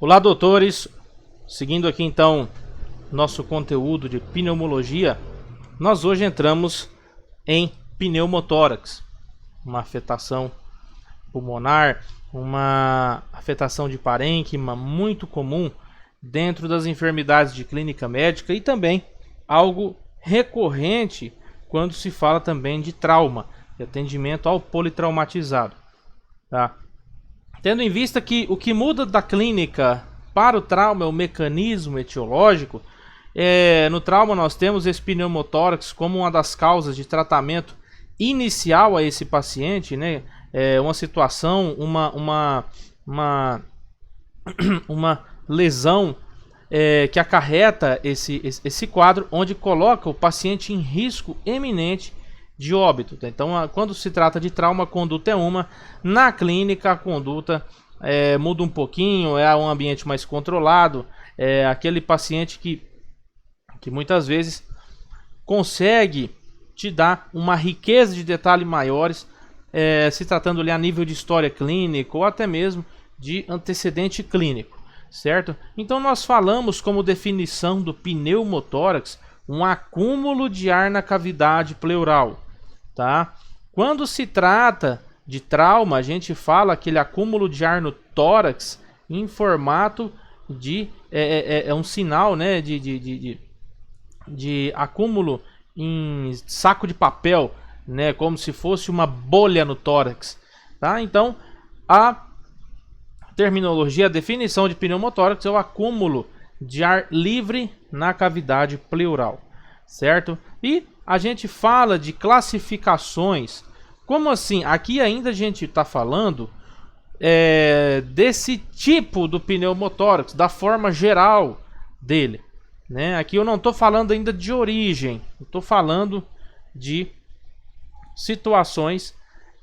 Olá, doutores. Seguindo aqui então nosso conteúdo de pneumologia, nós hoje entramos em pneumotórax, uma afetação pulmonar, uma afetação de parênquima muito comum dentro das enfermidades de clínica médica e também algo recorrente quando se fala também de trauma, de atendimento ao politraumatizado, tá? Tendo em vista que o que muda da clínica para o trauma é o mecanismo etiológico, no trauma nós temos esse pneumotórax como uma das causas de tratamento inicial a esse paciente, né? Uma situação, uma lesão que acarreta esse quadro, onde coloca o paciente em risco eminente de óbito. Então, quando se trata de trauma, a conduta é uma. Na clínica, a conduta muda um pouquinho, é um ambiente mais controlado. É aquele paciente que muitas vezes consegue te dar uma riqueza de detalhes maiores, se tratando ali a nível de história clínica ou até mesmo de antecedente clínico, certo? Então, nós falamos como definição do pneumotórax um acúmulo de ar na cavidade pleural. Tá? Quando se trata de trauma, a gente fala aquele acúmulo de ar no tórax em formato de um sinal, né, de acúmulo em saco de papel, né, como se fosse uma bolha no tórax. Tá? Então, a terminologia, a definição de pneumotórax é o acúmulo de ar livre na cavidade pleural, certo? E a gente fala de classificações. Como assim? Aqui ainda a gente está falando desse tipo do pneumotórax, da forma geral dele, né? Aqui eu não estou falando ainda de origem, estou falando de situações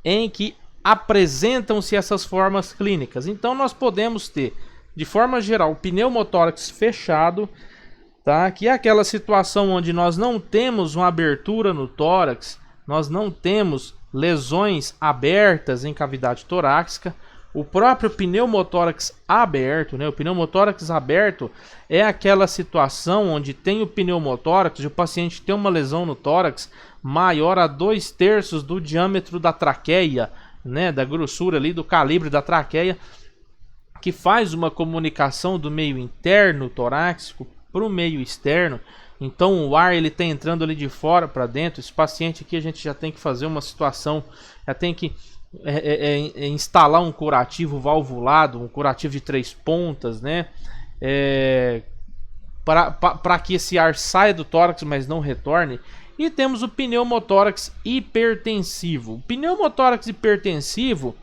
em que apresentam-se essas formas clínicas. Então nós podemos ter, de forma geral, o pneumotórax fechado, tá? Que é aquela situação onde nós não temos uma abertura no tórax, nós não temos lesões abertas em cavidade torácica. O próprio pneumotórax aberto, né? O pneumotórax aberto é aquela situação onde tem o pneumotórax e o paciente tem uma lesão no tórax maior a 2/3 do diâmetro da traqueia, né? Da grossura ali, do calibre da traqueia, que faz uma comunicação do meio interno torácico para o meio externo. Então o ar ele está entrando ali de fora para dentro. Esse paciente aqui a gente já tem que fazer uma situação, já tem que instalar um curativo valvulado, um curativo de 3 pontas, né? Para que esse ar saia do tórax, mas não retorne. E temos o pneumotórax hipertensivo. O pneumotórax hipertensivo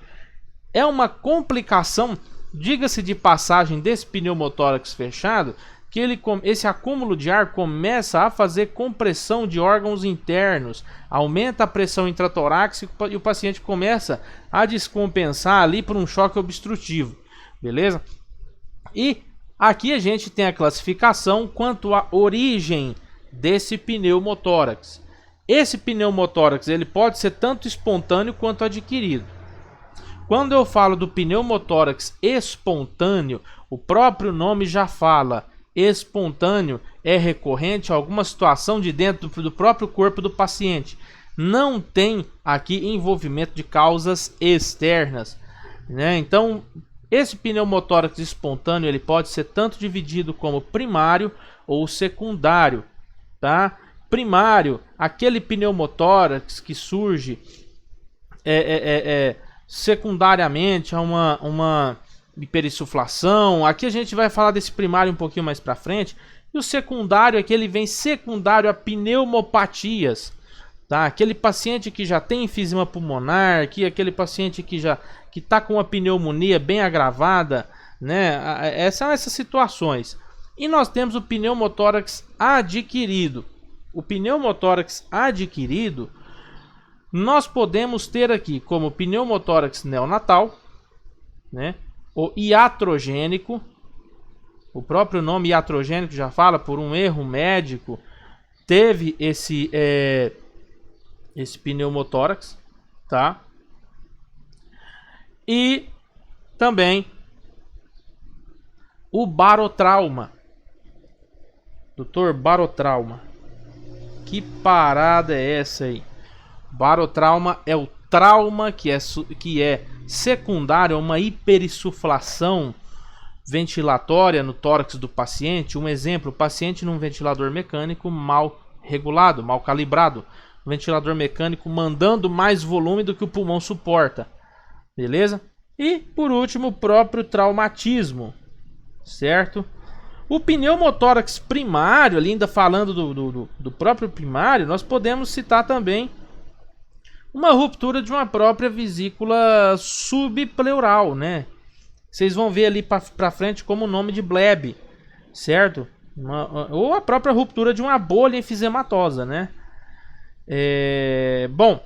é uma complicação, diga-se de passagem, desse pneumotórax fechado, que esse acúmulo de ar começa a fazer compressão de órgãos internos, aumenta a pressão intratorácica e o paciente começa a descompensar ali por um choque obstrutivo, beleza? E aqui a gente tem a classificação quanto à origem desse pneumotórax. Esse pneumotórax ele pode ser tanto espontâneo quanto adquirido. Quando eu falo do pneumotórax espontâneo, o próprio nome já fala. Espontâneo é recorrente a alguma situação de dentro do próprio corpo do paciente. Não tem aqui envolvimento de causas externas, né? Então, esse pneumotórax espontâneo ele pode ser tanto dividido como primário ou secundário, tá? Primário, aquele pneumotórax que surge secundariamente a uma hiperinsuflação. Aqui a gente vai falar desse primário um pouquinho mais para frente. E o secundário é que ele vem secundário a pneumopatias, tá? Aquele paciente que já tem enfisema pulmonar, aquele paciente que está com uma pneumonia bem agravada, né? São essas situações. E nós temos o pneumotórax adquirido. O pneumotórax adquirido nós podemos ter aqui como pneumotórax neonatal, né? O iatrogênico, o próprio nome iatrogênico já fala, por um erro médico, teve esse pneumotórax, tá? E também o barotrauma. Doutor, barotrauma. Que parada é essa aí? Barotrauma é o trauma que é secundário a uma hiperinsuflação ventilatória no tórax do paciente. Um exemplo, o paciente num ventilador mecânico mal regulado, mal calibrado. O ventilador mecânico mandando mais volume do que o pulmão suporta. Beleza? E, por último, o próprio traumatismo. Certo? O pneumotórax primário, ali ainda falando do próprio primário, nós podemos citar também uma ruptura de uma própria vesícula subpleural, né? Vocês vão ver ali para frente como o nome de Bleb, certo? Ou a própria ruptura de uma bolha enfisematosa, né? Bom,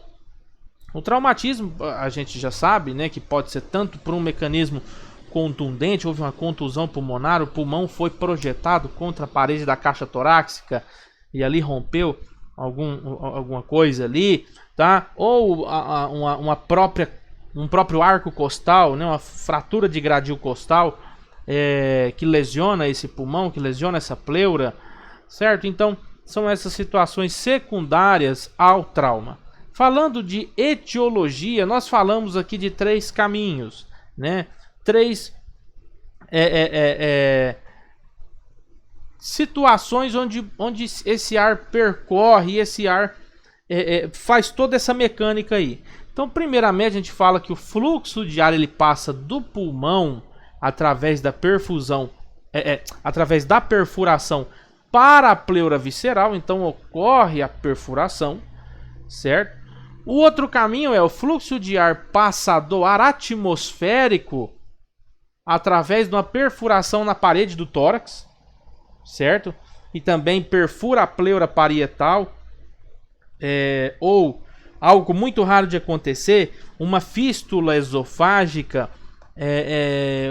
o traumatismo a gente já sabe, né, que pode ser tanto por um mecanismo contundente, houve uma contusão pulmonar, o pulmão foi projetado contra a parede da caixa torácica e ali rompeu alguma coisa ali, tá? Ou um próprio arco costal, né, uma fratura de gradil costal que lesiona esse pulmão, que lesiona essa pleura, certo? Então, são essas situações secundárias ao trauma. Falando de etiologia, nós falamos aqui de 3 caminhos, né? 3 situações onde esse ar percorre e esse ar faz toda essa mecânica aí. Então, primeiramente, a gente fala que o fluxo de ar ele passa do pulmão através da perfusão, através da perfuração para a pleura visceral. Então, ocorre a perfuração, certo? O outro caminho é o fluxo de ar passa do ar atmosférico através de uma perfuração na parede do tórax, certo? E também perfura a pleura parietal, ou algo muito raro de acontecer, uma fístula esofágica,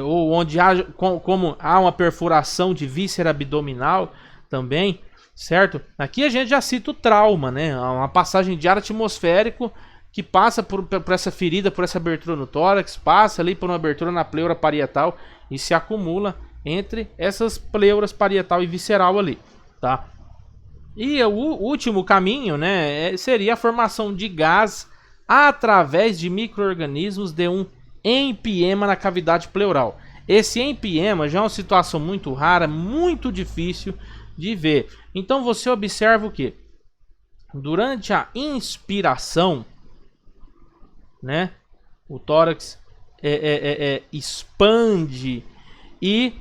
ou onde como há uma perfuração de víscera abdominal também, certo? Aqui a gente já cita o trauma, né? Uma passagem de ar atmosférico que passa por essa ferida, por essa abertura no tórax, passa ali por uma abertura na pleura parietal e se acumula entre essas pleuras parietal e visceral ali, tá? E o último caminho, né, seria a formação de gás através de micro-organismos de um empiema na cavidade pleural. Esse empiema já é uma situação muito rara, muito difícil de ver. Então você observa o que? Durante a inspiração, né, o tórax expande e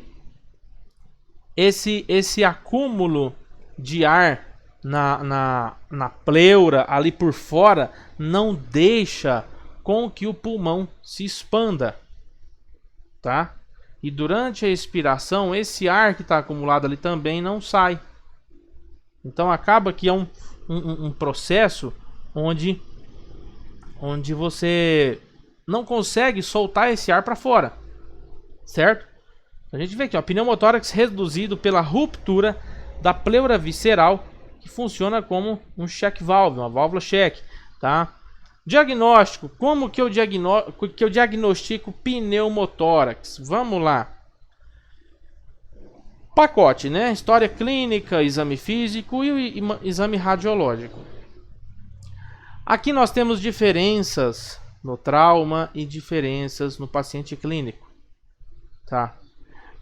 esse acúmulo de ar na pleura ali por fora não deixa com que o pulmão se expanda, tá? E durante a expiração esse ar que está acumulado ali também não sai. Então acaba que é um processo onde você não consegue soltar esse ar para fora, certo? A gente vê aqui, ó, pneumotórax reduzido pela ruptura da pleura visceral, que funciona como um check valve, uma válvula check, tá? Diagnóstico, como que eu diagnostico pneumotórax? Vamos lá. Pacote, né? História clínica, exame físico e exame radiológico. Aqui nós temos diferenças no trauma e diferenças no paciente clínico, tá?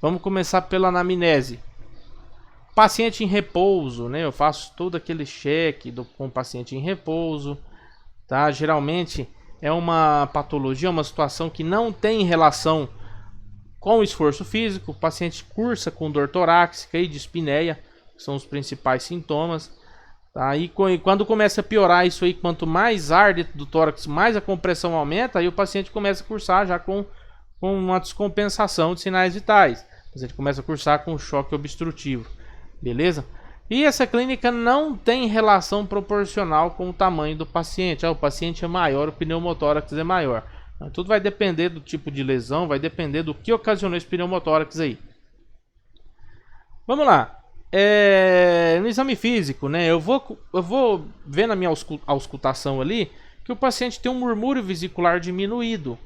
Vamos começar pela anamnese. Paciente em repouso, né? Eu faço todo aquele cheque com o paciente em repouso, tá? Geralmente é uma patologia, uma situação que não tem relação com o esforço físico. O paciente cursa com dor torácica e dispneia, que são os principais sintomas. Tá? E quando começa a piorar isso aí, quanto mais ar dentro do tórax, mais a compressão aumenta, aí o paciente começa a cursar já com uma descompensação de sinais vitais. O paciente começa a cursar com choque obstrutivo. Beleza? E essa clínica não tem relação proporcional com o tamanho do paciente. O paciente é maior, o pneumotórax é maior. Tudo vai depender do tipo de lesão, vai depender do que ocasionou esse pneumotórax aí. Vamos lá. No exame físico, né? Eu vou ver na minha auscultação ali que o paciente tem um murmúrio vesicular diminuído.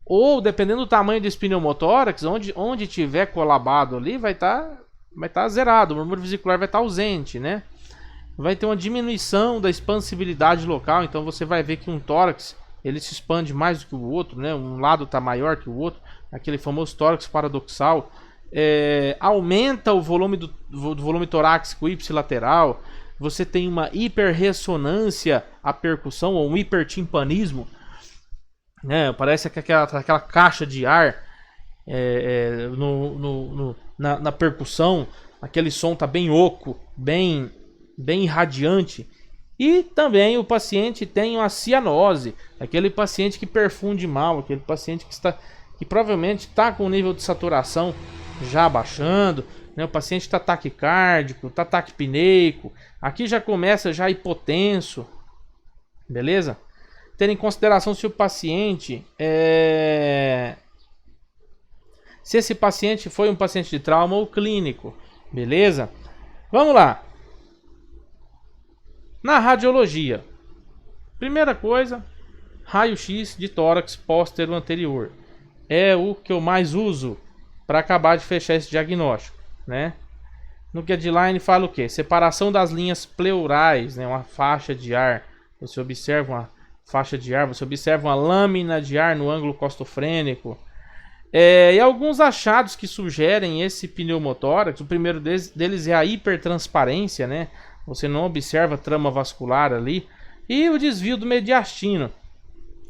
ou dependendo do tamanho desse pneumotórax, onde tiver colabado ali, vai tá zerado, o murmúrio vesicular vai estar ausente, né? Vai ter uma diminuição da expansibilidade local, então você vai ver que um tórax ele se expande mais do que o outro, né? Um lado está maior que o outro, aquele famoso tórax paradoxal. Aumenta o volume do volume torácico ipsilateral. Você tem uma hiperressonância à percussão, ou um hipertimpanismo, né? Parece que aquela caixa de ar na percussão, aquele som está bem oco, bem irradiante. E também o paciente tem uma cianose, aquele paciente que perfunde mal, aquele paciente que provavelmente está com o nível de saturação já baixando, né? O paciente está taquicárdico, está taquipneico, aqui já começa já hipotenso, beleza? Ter em consideração se o paciente se esse paciente foi um paciente de trauma ou clínico, beleza? Vamos lá. Na radiologia, primeira coisa, raio-x de tórax póstero anterior. É o que eu mais uso para acabar de fechar esse diagnóstico, né? No guideline fala o quê? Separação das linhas pleurais, né? Uma faixa de ar. Você observa uma faixa de ar, você observa uma lâmina de ar no ângulo costofrênico. E alguns achados que sugerem esse pneumotórax. O primeiro deles é a hipertransparência, né? Você não observa trama vascular ali. E o desvio do mediastino.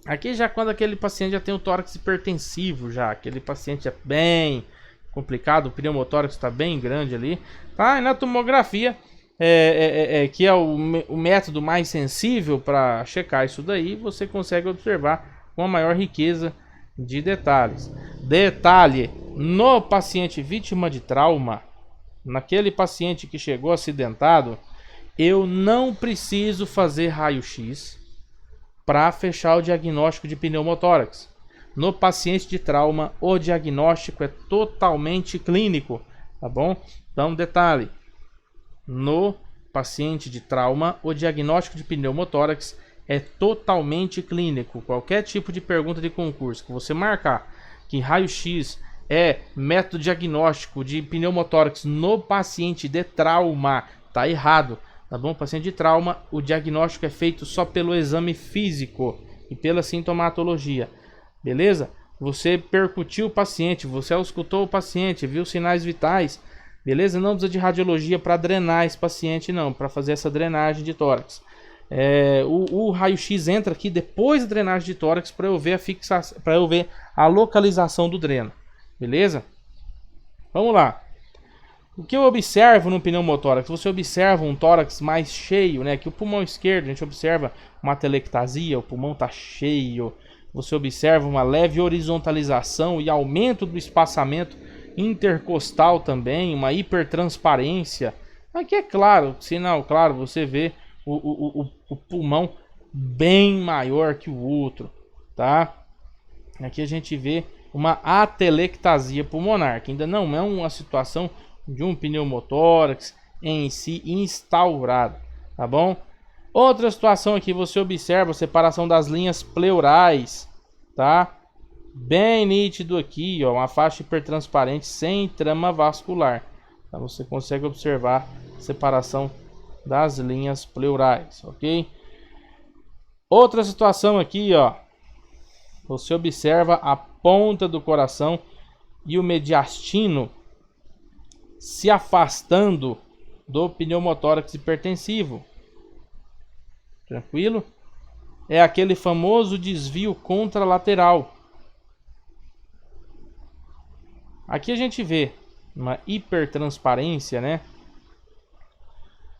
Aqui já quando aquele paciente já tem o tórax hipertensivo, já aquele paciente é bem complicado, o pneumotórax está bem grande ali. Tá? E na tomografia, que é o método mais sensível para checar isso daí, você consegue observar com a maior riqueza de detalhes. Detalhe, no paciente vítima de trauma, naquele paciente que chegou acidentado, eu não preciso fazer raio-x para fechar o diagnóstico de pneumotórax. No paciente de trauma, o diagnóstico é totalmente clínico, tá bom? Então, detalhe, no paciente de trauma, o diagnóstico de pneumotórax é totalmente clínico. Qualquer tipo de pergunta de concurso que você marcar que raio-x é método diagnóstico de pneumotórax no paciente de trauma, tá errado. Tá bom? Paciente de trauma, o diagnóstico é feito só pelo exame físico e pela sintomatologia. Beleza? Você percutiu o paciente, você auscultou o paciente, viu sinais vitais. Beleza? Não precisa de radiologia para drenar esse paciente, não, para fazer essa drenagem de tórax. O raio-x entra aqui depois da drenagem de tórax para eu ver a fixação, para eu ver a localização do dreno. Beleza? Vamos lá. O que eu observo no pneumotórax? Você observa um tórax mais cheio, né? Que o pulmão esquerdo, a gente observa uma atelectasia, o pulmão está cheio. Você observa uma leve horizontalização e aumento do espaçamento intercostal também, uma hipertransparência. Aqui é claro, sinal claro, você vê o pulmão bem maior que o outro, tá? Aqui a gente vê uma atelectasia pulmonar, que ainda não é uma situação de um pneumotórax em si instaurado, tá bom? Outra situação aqui, você observa a separação das linhas pleurais, tá? Bem nítido aqui, ó, uma faixa hipertransparente sem trama vascular. Tá? Você consegue observar a separação das linhas pleurais, ok? Outra situação aqui, ó, você observa a ponta do coração e o mediastino se afastando do pneumotórax hipertensivo. Tranquilo? É aquele famoso desvio contralateral. Aqui a gente vê uma hipertransparência, né?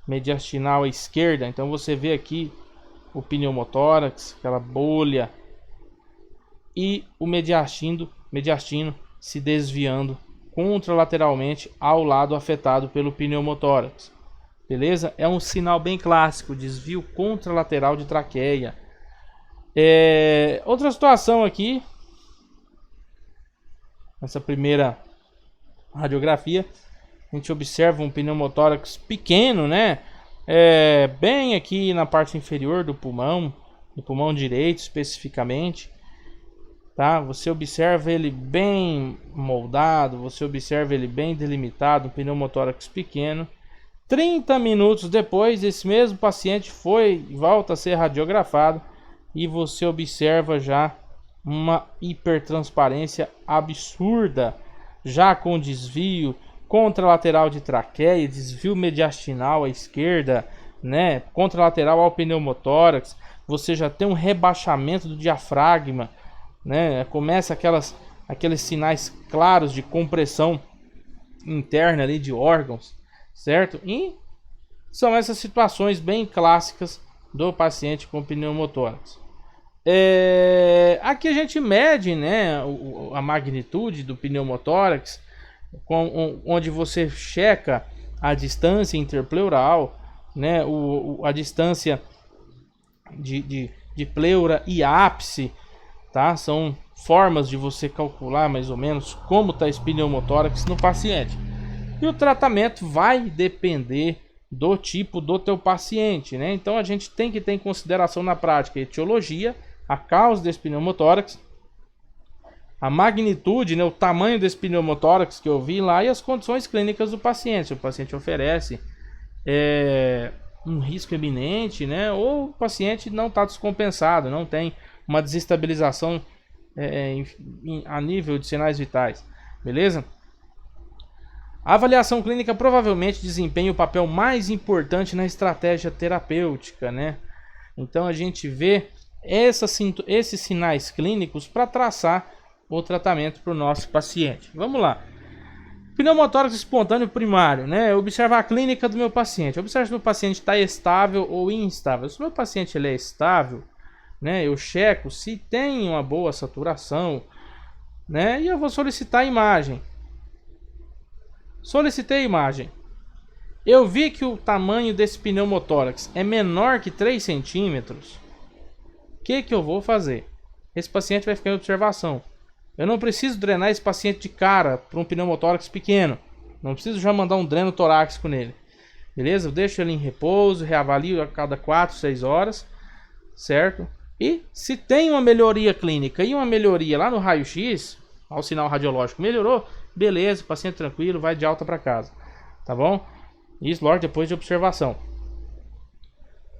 Mediastinal à esquerda. Então você vê aqui o pneumotórax, aquela bolha, e o mediastino se desviando contralateralmente ao lado afetado pelo pneumotórax. Beleza? É um sinal bem clássico, desvio contralateral de traqueia. Outra situação aqui, nessa primeira radiografia, a gente observa um pneumotórax pequeno, né? Bem aqui na parte inferior do pulmão direito especificamente. tá? Você observa ele bem moldado, você observa ele bem delimitado, um pneumotórax pequeno. 30 minutos depois, esse mesmo paciente volta a ser radiografado e você observa já uma hipertransparência absurda, já com desvio contralateral de traqueia, desvio mediastinal à esquerda, né, contralateral ao pneumotórax. Você já tem um rebaixamento do diafragma, né, começa aqueles sinais claros de compressão interna ali de órgãos, certo? E são essas situações bem clássicas do paciente com pneumotórax. Aqui a gente mede, né, a magnitude do pneumotórax, onde você checa a distância interpleural, né, a distância de pleura e ápice, tá? São formas de você calcular mais ou menos como está esse pneumotórax no paciente. E o tratamento vai depender do tipo do teu paciente, né? Então a gente tem que ter em consideração na prática a etiologia, a causa desse pneumotórax, a magnitude, né, o tamanho desse pneumotórax que eu vi lá e as condições clínicas do paciente. Se o paciente oferece um risco eminente, né, ou o paciente não está descompensado, não tem uma desestabilização a nível de sinais vitais, beleza? A avaliação clínica provavelmente desempenha o papel mais importante na estratégia terapêutica, né? Então a gente vê esses sinais clínicos para traçar o tratamento para o nosso paciente. Vamos lá. Pneumotórax espontâneo primário, né? Observar a clínica do meu paciente. Observar se o meu paciente está estável ou instável. Se o meu paciente ele é estável, né? Eu checo se tem uma boa saturação, né? E eu vou solicitar a imagem. Solicitei a imagem. Eu vi que o tamanho desse pneumotórax é menor que 3 centímetros. O que eu vou fazer? Esse paciente vai ficar em observação. Eu não preciso drenar esse paciente de cara para um pneumotórax pequeno. Não preciso já mandar um dreno torácico nele. Beleza? Eu deixo ele em repouso, reavalio a cada 4, 6 horas. Certo? E se tem uma melhoria clínica e uma melhoria lá no raio-x, ao sinal radiológico melhorou, beleza, paciente tranquilo, vai de alta para casa. Tá bom? Isso logo depois de observação.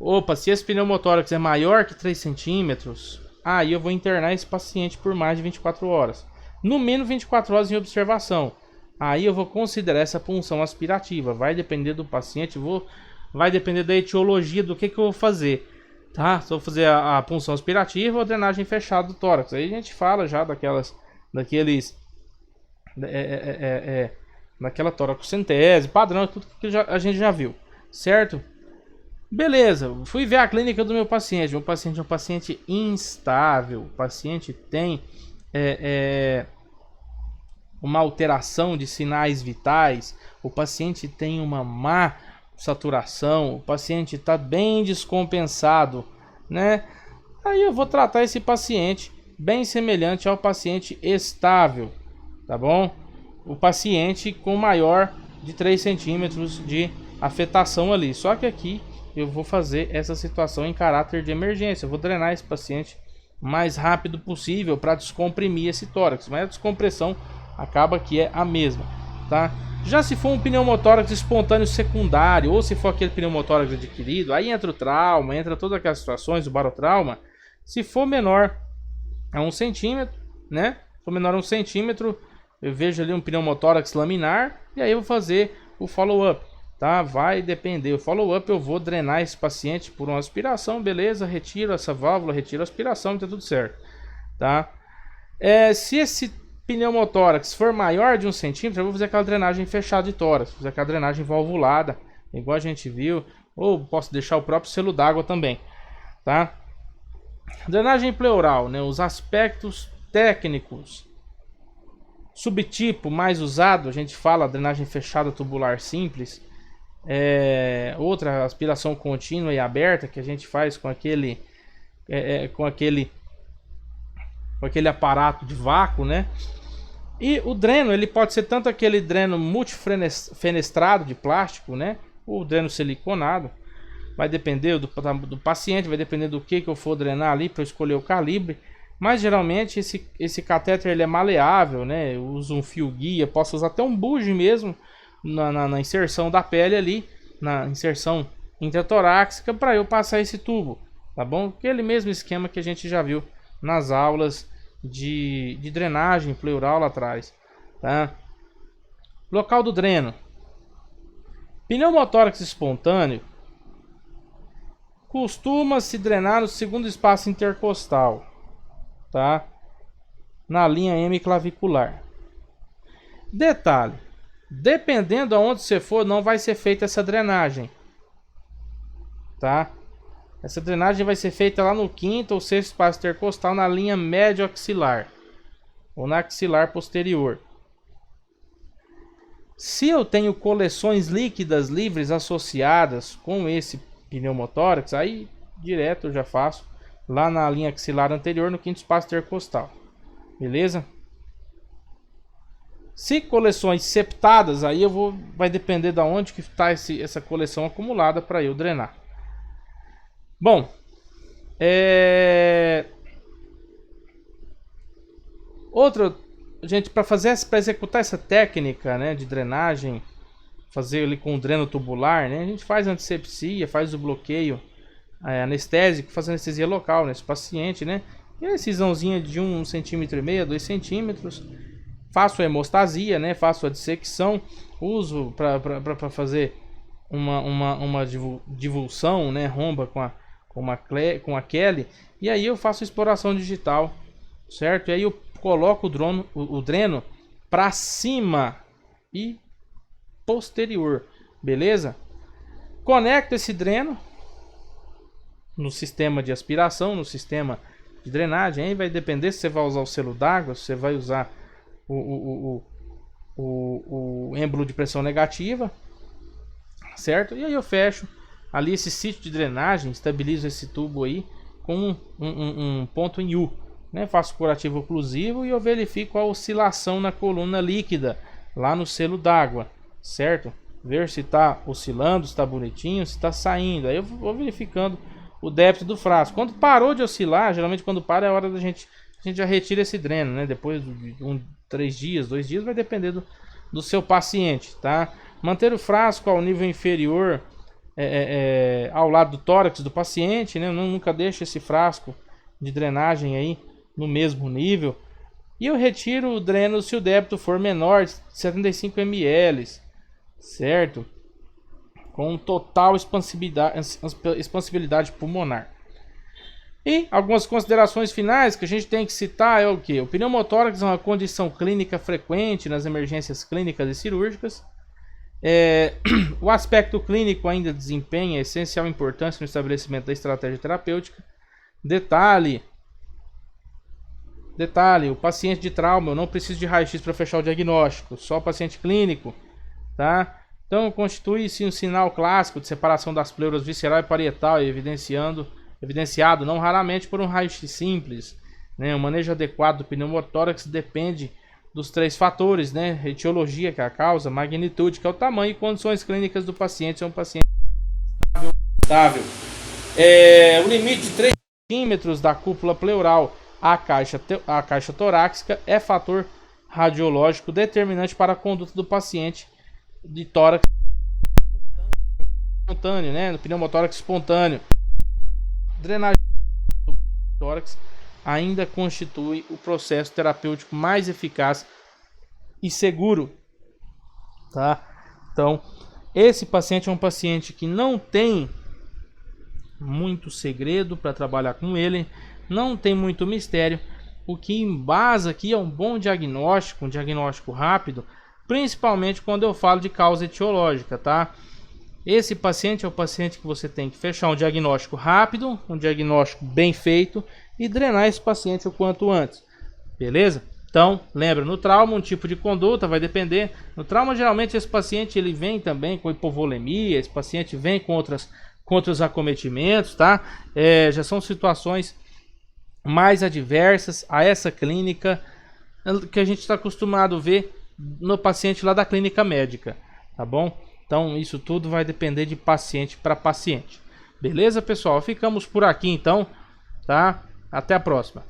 Opa, se esse pneumotórax é maior que 3 centímetros, aí eu vou internar esse paciente por mais de 24 horas. No mínimo 24 horas em observação. Aí eu vou considerar essa punção aspirativa. Vai depender do paciente, vai depender da etiologia do que eu vou fazer. Tá? Se eu vou fazer a punção aspirativa ou a drenagem fechada do tórax. Aí a gente fala já daquela toracocentese, padrão, tudo que a gente já viu. Certo? Beleza, fui ver a clínica do meu paciente. Meu paciente é um paciente instável. O paciente tem uma alteração de sinais vitais. O paciente tem uma má saturação. O paciente está bem descompensado, né? Aí eu vou tratar esse paciente bem semelhante ao paciente estável, tá bom? O paciente com maior de 3 centímetros de afetação ali. Só que aqui eu vou fazer essa situação em caráter de emergência. Eu vou drenar esse paciente o mais rápido possível para descomprimir esse tórax. Mas a descompressão acaba que é a mesma, tá? Já se for um pneumotórax espontâneo secundário, ou se for aquele pneumotórax adquirido, aí entra o trauma, entra todas aquelas situações do barotrauma. Se for menor a 1 centímetro, né? Se for menor a 1 centímetro, eu vejo ali um pneumotórax laminar e aí eu vou fazer o follow-up. Tá? Vai depender. O follow-up eu vou drenar esse paciente por uma aspiração, beleza? Retiro essa válvula, retiro a aspiração e tá tudo certo. Tá? Se esse pneumotórax for maior de 1 centímetro, eu vou fazer aquela drenagem fechada de tórax, fazer aquela drenagem valvulada, igual a gente viu, ou posso deixar o próprio selo d'água também. Tá? Drenagem pleural, né? Os aspectos técnicos. Subtipo mais usado, a gente fala drenagem fechada tubular simples. Outra aspiração contínua e aberta que a gente faz com aquele aparato de vácuo, né? E o dreno, ele pode ser tanto aquele dreno multifenestrado de plástico, né? Ou dreno siliconado. Vai depender do paciente, vai depender do que eu for drenar ali para eu escolher o calibre. Mas geralmente esse catéter ele é maleável, né? Eu uso um fio guia, posso usar até um bugre mesmo na inserção da pele ali, na inserção intratorácica, para eu passar esse tubo, tá bom? Aquele mesmo esquema que a gente já viu nas aulas de drenagem pleural lá atrás, tá? Local do dreno. Pneumotórax espontâneo costuma se drenar no segundo espaço intercostal, tá? Na linha M clavicular. Detalhe, dependendo aonde você for, não vai ser feita essa drenagem, tá? Essa drenagem vai ser feita lá no quinto ou sexto espaço intercostal, na linha médio axilar ou na axilar posterior. Se eu tenho coleções líquidas livres associadas com esse pneumotórax, aí direto eu já faço lá na linha axilar anterior, no quinto espaço intercostal. Beleza? Se coleções septadas, aí vai depender de onde que está essa coleção acumulada para eu drenar. Bom, gente, para executar essa técnica, né, de drenagem, fazer ali com o dreno tubular, né, a gente faz antisepsia, faz o bloqueio anestésico, faz anestesia local nesse paciente, né, e a incisãozinha de 1,5 cm, 2 centímetros. Faço a hemostasia, né, faço a dissecção, uso para fazer uma divulsão, né, romba com a Kelly, e aí eu faço exploração digital, certo? E aí eu coloco o dreno para cima e posterior, beleza? Conecto esse dreno no sistema de aspiração, no sistema de drenagem. Aí vai depender se você vai usar o selo d'água, se você vai usar o êmbolo de pressão negativa, certo? E aí eu fecho ali esse sítio de drenagem, estabilizo esse tubo aí com um ponto em U, né? Faço curativo oclusivo e eu verifico a oscilação na coluna líquida lá no selo d'água, certo? Ver se está oscilando, se está bonitinho, se está saindo. Aí eu vou verificando o débito do frasco. Quando parou de oscilar, geralmente quando para é hora da gente já retira esse dreno, né? Depois de 3 dias, 2 dias, vai depender do seu paciente, tá? Manter o frasco ao nível inferior, ao lado do tórax do paciente, né? Nunca deixe esse frasco de drenagem aí no mesmo nível. E eu retiro o dreno se o débito for menor de 75 ml, certo? Com total expansibilidade pulmonar. E algumas considerações finais que a gente tem que citar é o que? O pneumotórax é uma condição clínica frequente nas emergências clínicas e cirúrgicas. O aspecto clínico ainda desempenha essencial importância no estabelecimento da estratégia terapêutica. Detalhe, o paciente de trauma, eu não preciso de raio-x para fechar o diagnóstico, só o paciente clínico, tá? Então constitui-se um sinal clássico de separação das pleuras visceral e parietal, evidenciado não raramente por um raio-x simples, né? O manejo adequado do pneumotórax depende dos 3 fatores, né? Etiologia, que é a causa, magnitude, que é o tamanho, e condições clínicas do paciente, se é um paciente estável. O limite de 3 centímetros da cúpula pleural à caixa torácica é fator radiológico determinante para a conduta do paciente de tórax espontâneo, né? No pneumotórax espontâneo. Drenagem do tórax ainda constitui o processo terapêutico mais eficaz e seguro, tá? Então, esse paciente é um paciente que não tem muito segredo para trabalhar com ele, não tem muito mistério. O que embasa aqui é um bom diagnóstico, um diagnóstico rápido, principalmente quando eu falo de causa etiológica, tá? Esse paciente é o paciente que você tem que fechar um diagnóstico rápido, um diagnóstico bem feito e drenar esse paciente o quanto antes, beleza? Então, lembra, no trauma um tipo de conduta vai depender. No trauma, geralmente esse paciente ele vem também com hipovolemia, esse paciente vem com outros acometimentos, tá? Já são situações mais adversas a essa clínica que a gente está acostumado a ver no paciente lá da clínica médica, tá bom? Então isso tudo vai depender de paciente para paciente. Beleza, pessoal? Ficamos por aqui então, tá? Até a próxima.